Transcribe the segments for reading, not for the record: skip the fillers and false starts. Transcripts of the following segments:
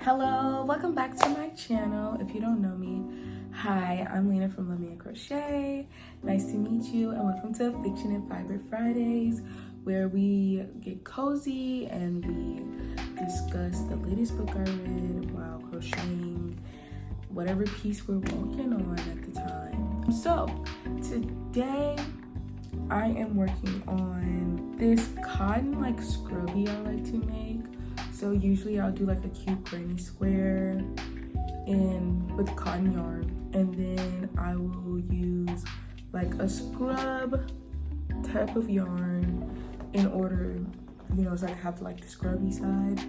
Hello, welcome back to my channel. If you don't know me, hi, I'm Lena from Love Me and Crochet. Nice to meet you and welcome to Fiction and Fiber Fridays, where we get cozy and we discuss the latest book I read while crocheting whatever piece we're working on at the time. So today I am working on this cotton like scrubby I like to make. So usually I'll do like a cute granny square with cotton yarn, and then I will use like a scrub type of yarn in order, so I have like the scrubby side.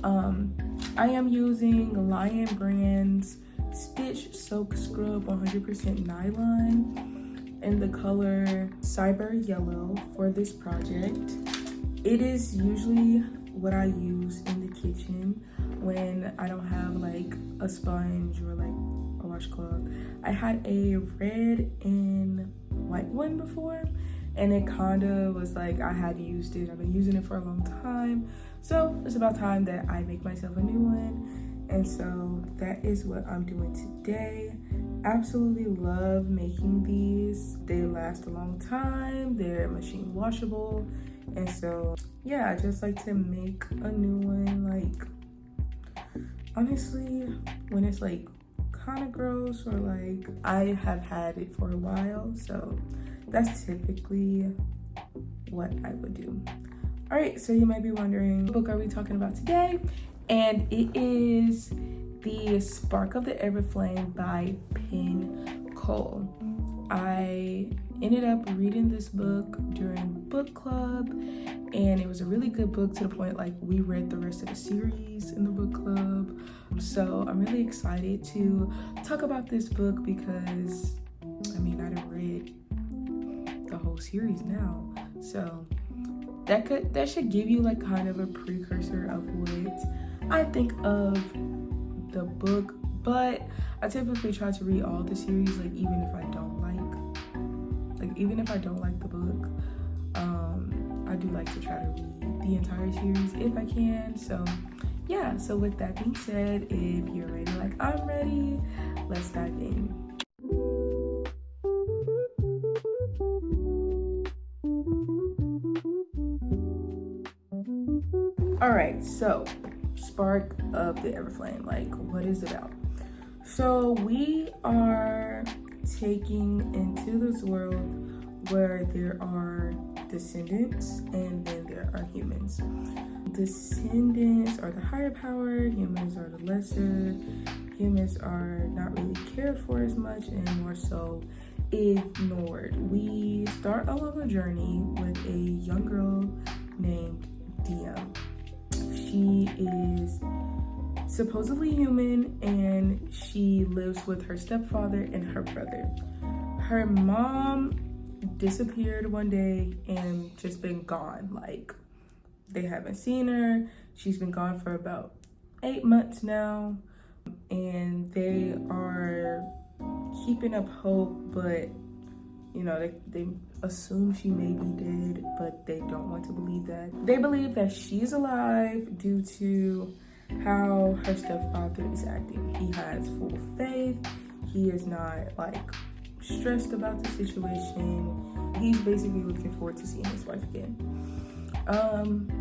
I am using Lion Brand's Stitch Soak Scrub 100% nylon in the color Cyber Yellow for this project. It is usually what I use in the kitchen when I don't have like a sponge or like a washcloth. I had a red and white one before, and it kind of was like I had used it. I've been using it for a long time, so it's about time that I make myself a new one. And so that is what I'm doing today. Absolutely love making these. They last a long time. They're machine washable. And so yeah, I just like to make a new one. Like honestly, when it's like kind of gross or like I have had it for a while, so that's typically what I would do. All right, so you might be wondering, what book are we talking about today? And it is The Spark of the Everflame by Penn Cole. I ended up reading this book during book club, and it was a really good book to the point like we read the rest of the series in the book club. So I'm really excited to talk about this book because I done read the whole series now, so that should give you like kind of a precursor of what I think of the book. But I typically try to read all the series, like even if I don't like the book, I do like to try to read the entire series if I can. So yeah, so with that being said, if you're ready like I'm ready, let's dive in. All right, so Spark of the Everflame, like what is it about? So we are taking into this world where there are descendants and then there are humans. Descendants are the higher power, humans are the lesser. Humans are not really cared for as much and more so ignored. We start along a journey with a young girl named Dia. She is supposedly human, and she lives with her stepfather and her brother. Her mom disappeared one day and just been gone. Like they haven't seen her. She's been gone for about 8 months now, and they are keeping up hope, but they assume she may be dead, but they don't want to believe that. They believe that she's alive due to how her stepfather is acting. He has full faith. He is not like stressed about the situation. He's basically looking forward to seeing his wife again.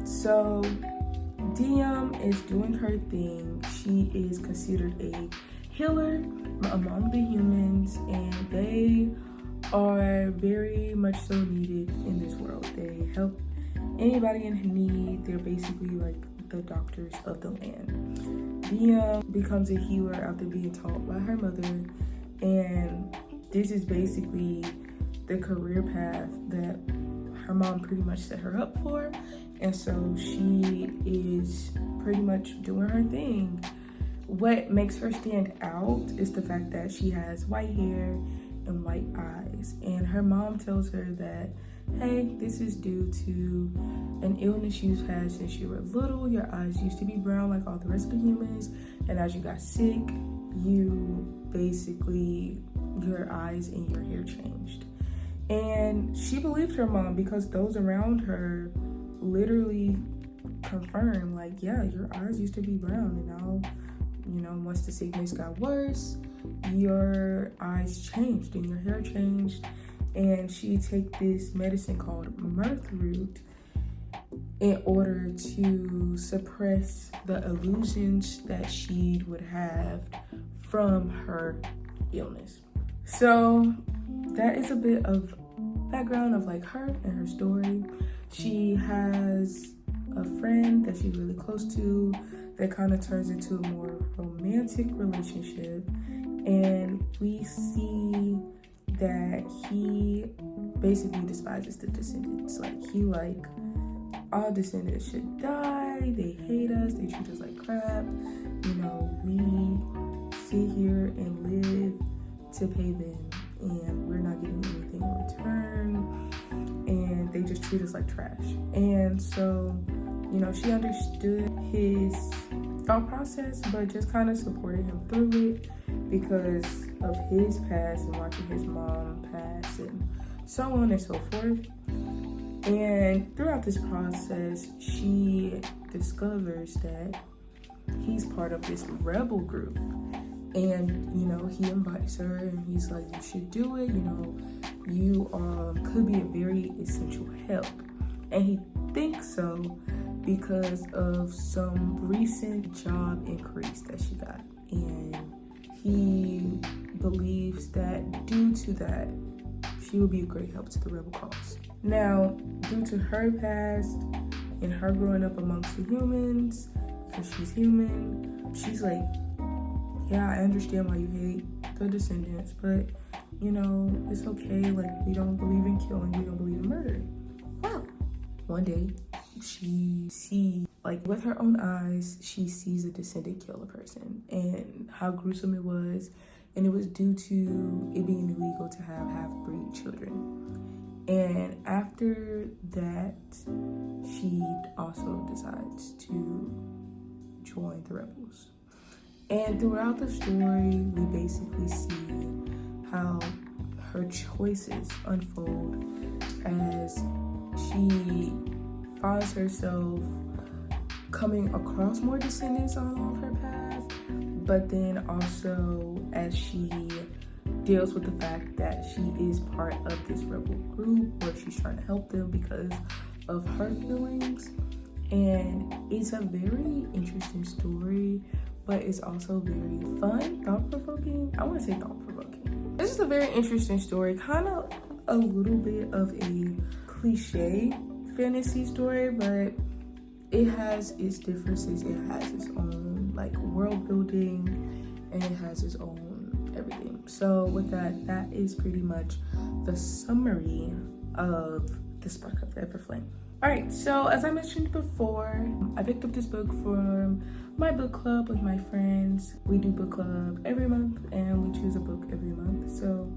So Diem is doing her thing. She is considered a healer among the humans, and they are very much so needed in this world. They help anybody in need. They're basically like the doctors of the land. Diem becomes a healer after being taught by her mother, and this is basically the career path that her mom pretty much set her up for, and so she is pretty much doing her thing. What makes her stand out is the fact that she has white hair and white eyes, and her mom tells her that, hey, this is due to an illness you've had since you were little. Your eyes used to be brown like all the rest of the humans, and as you got sick, your eyes and your hair changed. And she believed her mom because those around her literally confirmed, like, yeah, your eyes used to be brown and now once the sickness got worse, your eyes changed and your hair changed. And she'd take this medicine called mirth root in order to suppress the illusions that she would have from her illness. So that is a bit of background of like her and her story. She has a friend that she's really close to that kind of turns into a more romantic relationship, and we see that he basically despises the descendants. Like, he like, all descendants should die, they hate us, they treat us like crap, you know, we sit here and live to pay them and we're not getting anything in return, and they just treat us like trash. And so, you know, she understood his thought process, but just kind of supported him through it because of his past and watching his mom pass and so on and so forth. And throughout this process, she discovers that he's part of this rebel group. And, you know, he invites her and he's like, you should do it. You know, you could be a very essential help. And he thinks so because of some recent job increase that she got. And he believes that due to that, she will be a great help to the rebel cause. Now, due to her past and her growing up amongst the humans, because she's human, she's like, yeah, I understand why you hate the descendants, but, you know, it's okay. Like, we don't believe in killing, we don't believe in murder. Well, one day, she sees, like, with her own eyes, she sees a descendant kill a person and how gruesome it was. And it was due to it being illegal to have half-breed children. And after that, she also decides to join the rebels. And throughout the story, we basically see how her choices unfold as she finds herself coming across more descendants along her path, but then also as she deals with the fact that she is part of this rebel group where she's trying to help them because of her feelings. And it's a very interesting story, but it's also very fun, thought-provoking. I want to say thought-provoking. This is a very interesting story, kind of a little bit of a cliche fantasy story, but it has its differences. It has its own like world building, and it has its own everything. So with that, that is pretty much the summary of The Spark of Everflame. All right, so as I mentioned before, I picked up this book from my book club with my friends. We do book club every month and we choose a book every month. So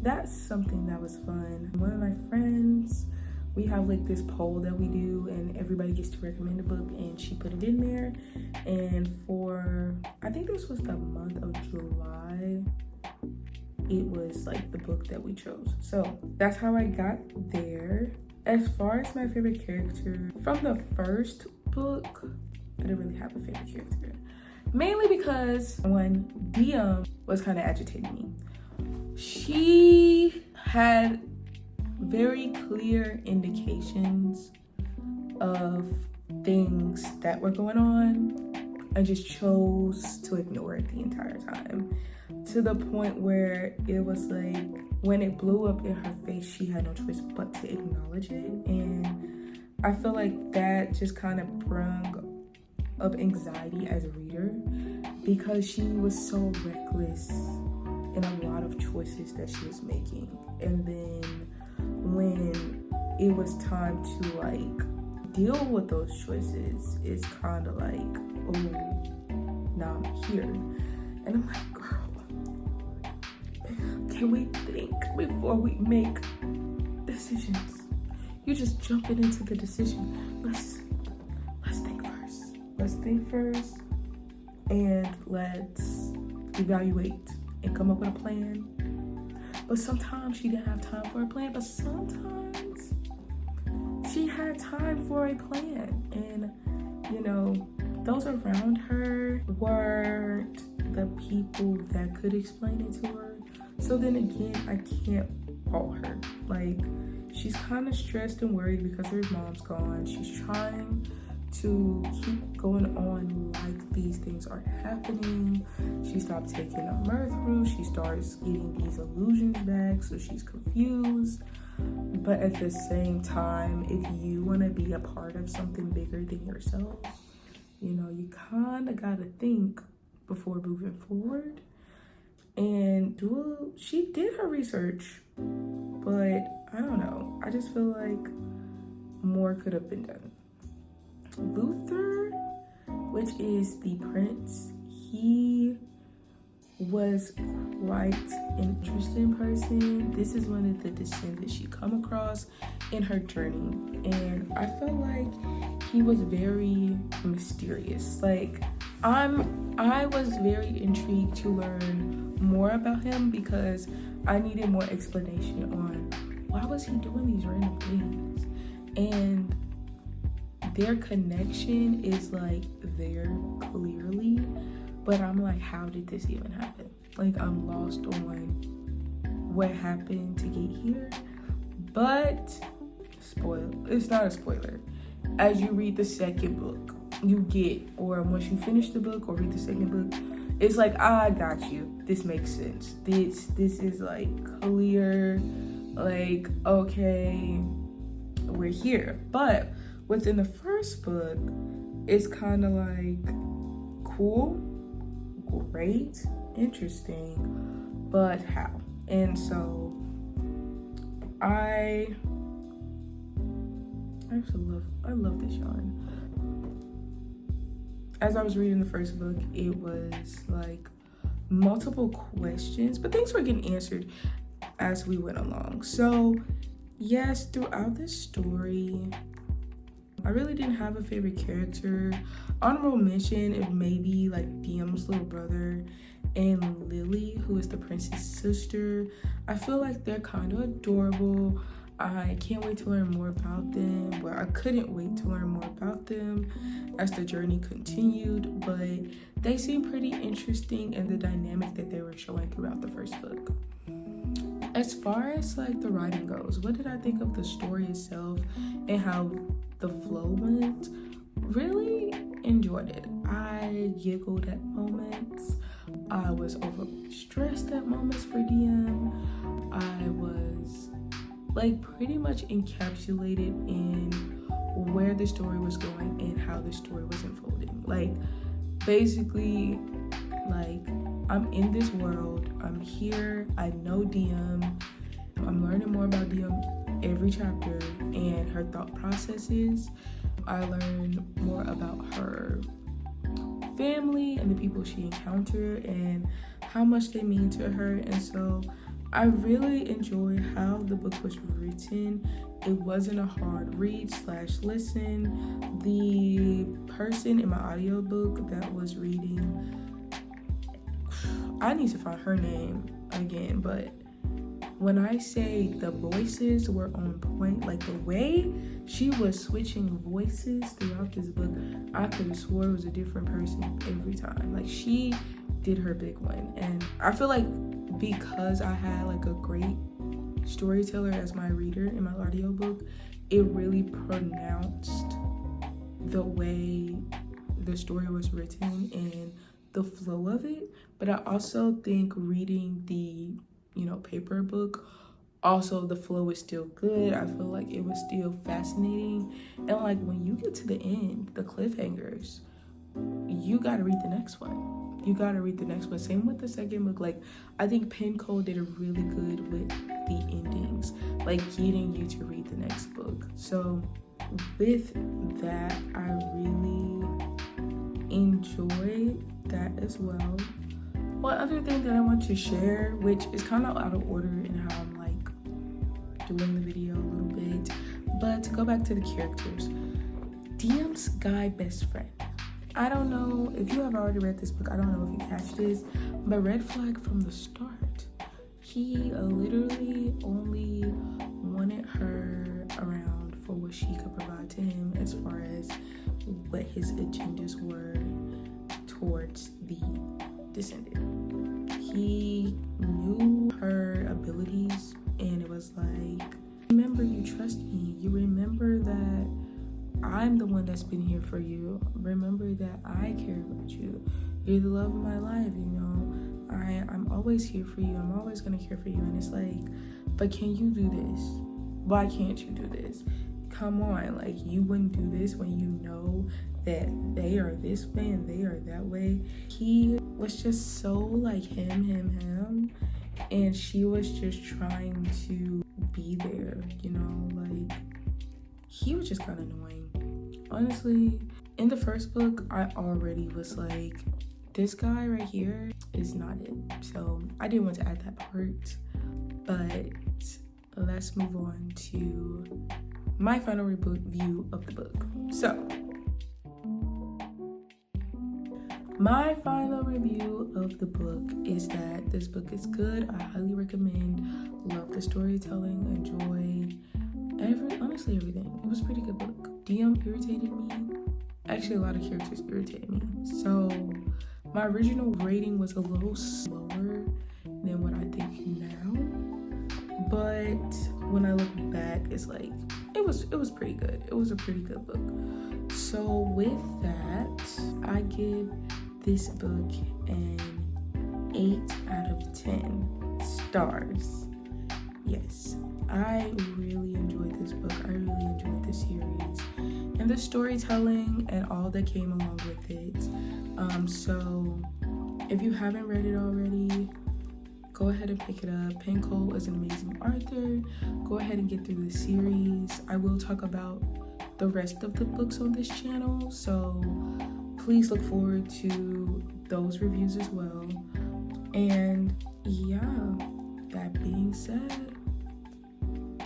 that's something that was fun. One of my friends, we have like this poll that we do and everybody gets to recommend a book, and she put it in there. And for, I think this was the month of July, it was like the book that we chose. So that's how I got there. As far as my favorite character, from the first book, I didn't really have a favorite character. Mainly because one, Diem was kind of agitating me. She had very clear indications of things that were going on and just chose to ignore it the entire time. To the point where it was like, when it blew up in her face, she had no choice but to acknowledge it. And I feel like that just kind of brung up anxiety as a reader, because she was so reckless in a lot of choices that she was making. And then when it was time to like deal with those choices, it's kind of like, oh, now I'm here. And I'm like, girl, can we think before we make decisions? You just jumping into the decision. Let's think first. Let's think first, and let's evaluate and come up with a plan. But sometimes she didn't have time for a plan, but sometimes she had time for a plan. And, you know, those around her weren't the people that could explain it to her. So then again, I can't fault her. Like, she's kind of stressed and worried because her mom's gone. She's trying to keep going on like these things aren't happening. She stopped taking a mirth root. She starts getting these illusions back, so she's confused. But at the same time, if you want to be a part of something bigger than yourself, you know, you kind of got to think before moving forward. And she did her research, but I don't know. I just feel like more could have been done. Luther, which is the prince, he was quite an interesting person. This is one of the descendants she come across in her journey, and I felt like he was very mysterious. Like, I was very intrigued to learn more about him because I needed more explanation on why was he doing these random things. And their connection is like there clearly, but I'm like, how did this even happen? Like, I'm lost on what happened to get here. But it's not a spoiler. As you read the second book, you get, or once you finish the book or read the second book, it's like, I got you. This makes sense. This is like clear. Like, okay, we're here. But within the first book, it's kind of like cool, great, interesting, but how? And so I love this yarn. As I was reading the first book, it was like multiple questions, but things were getting answered as we went along. So yes, throughout this story, I really didn't have a favorite character. Honorable mention, it may be like Diem's little brother and Lily, who is the prince's sister. I feel like they're kind of adorable. I can't wait to learn more about them. Well, I couldn't wait to learn more about them as the journey continued, but they seemed pretty interesting in the dynamic that they were showing throughout the first book. As far as like the writing goes, what did I think of the story itself and how the flow went? Really enjoyed it. I giggled at moments. I was overly stressed at moments for Diem. I was like pretty much encapsulated in where the story was going and how the story was unfolding. Like, basically, like, I'm in this world, I'm here, I know Diem, I'm learning more about Diem every chapter and her thought processes. I learned more about her family and the people she encountered and how much they mean to her. And so I really enjoyed how the book was written. It wasn't a hard read / listen. The person in my audiobook that was reading, I need to find her name again, but when I say the voices were on point, like the way she was switching voices throughout this book, I could have swore it was a different person every time. Like, she did her big one. And I feel like because I had like a great storyteller as my reader in my audiobook, it really pronounced the way the story was written and the flow of it. But I also think reading the paper book, also the flow is still good. I feel like it was still fascinating, and like when you get to the end, the cliffhangers, you gotta read the next one. Same with the second book. Like, I think Penn Cole did a really good with the endings, like getting you to read the next book. So with that, I really enjoyed that as well. One other thing that I want to share, which is kind of out of order in how I'm like doing the video a little bit, but to go back to the characters, Diem's guy best friend. I don't know if you have already read this book. I don't know if you catch this, but red flag from the start. He literally only wanted her around for what she could provide to him as far as what his agendas were towards the descended. He knew her abilities, and it was like, remember, you trust me. You remember that I'm the one that's been here for you. Remember that I care about you. You're the love of my life, you know. I'm always here for you. I'm always gonna care for you. And it's like, but can you do this? Why can't you do this? Come on, like, you wouldn't do this when you know that they are this way and they are that way. He was just so like him, and she was just trying to be there, you know, like, he was just kind of annoying. Honestly, in the first book, I already was like, this guy right here is not it. So I didn't want to add that part, but let's move on to my final review of the book. So, my final review of the book is that this book is good. I highly recommend. Love the storytelling, enjoyed honestly everything. It was a pretty good book. DM irritated me. Actually, a lot of characters irritated me. So my original rating was a little slower than what I think now. But when I look back, it's like, it was pretty good. It was a pretty good book. So with that, I give this book an 8 out of 10 stars. Yes, I really enjoyed this book. I really enjoyed the series and the storytelling and all that came along with it. So if you haven't read it already, go ahead and pick it up. Penn Cole is an amazing author. Go ahead and get through the series. I will talk about the rest of the books on this channel, so please look forward to those reviews as well. And yeah, that being said,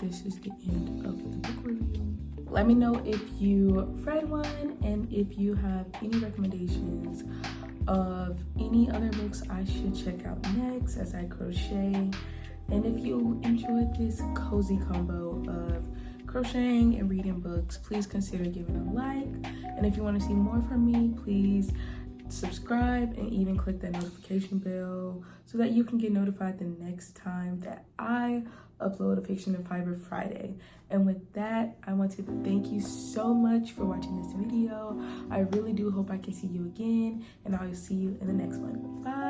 this is the end of the book review. Let me know if you read one and if you have any recommendations of any other books I should check out next as I crochet. And if you enjoyed this cozy combo of crocheting and reading books, please consider giving a like. And if you want to see more from me, please subscribe and even click that notification bell so that you can get notified the next time that I upload a Fiction and Fiber Friday. And with that, I want to thank you so much for watching this video. I really do hope I can see you again, and I'll see you in the next one. Bye.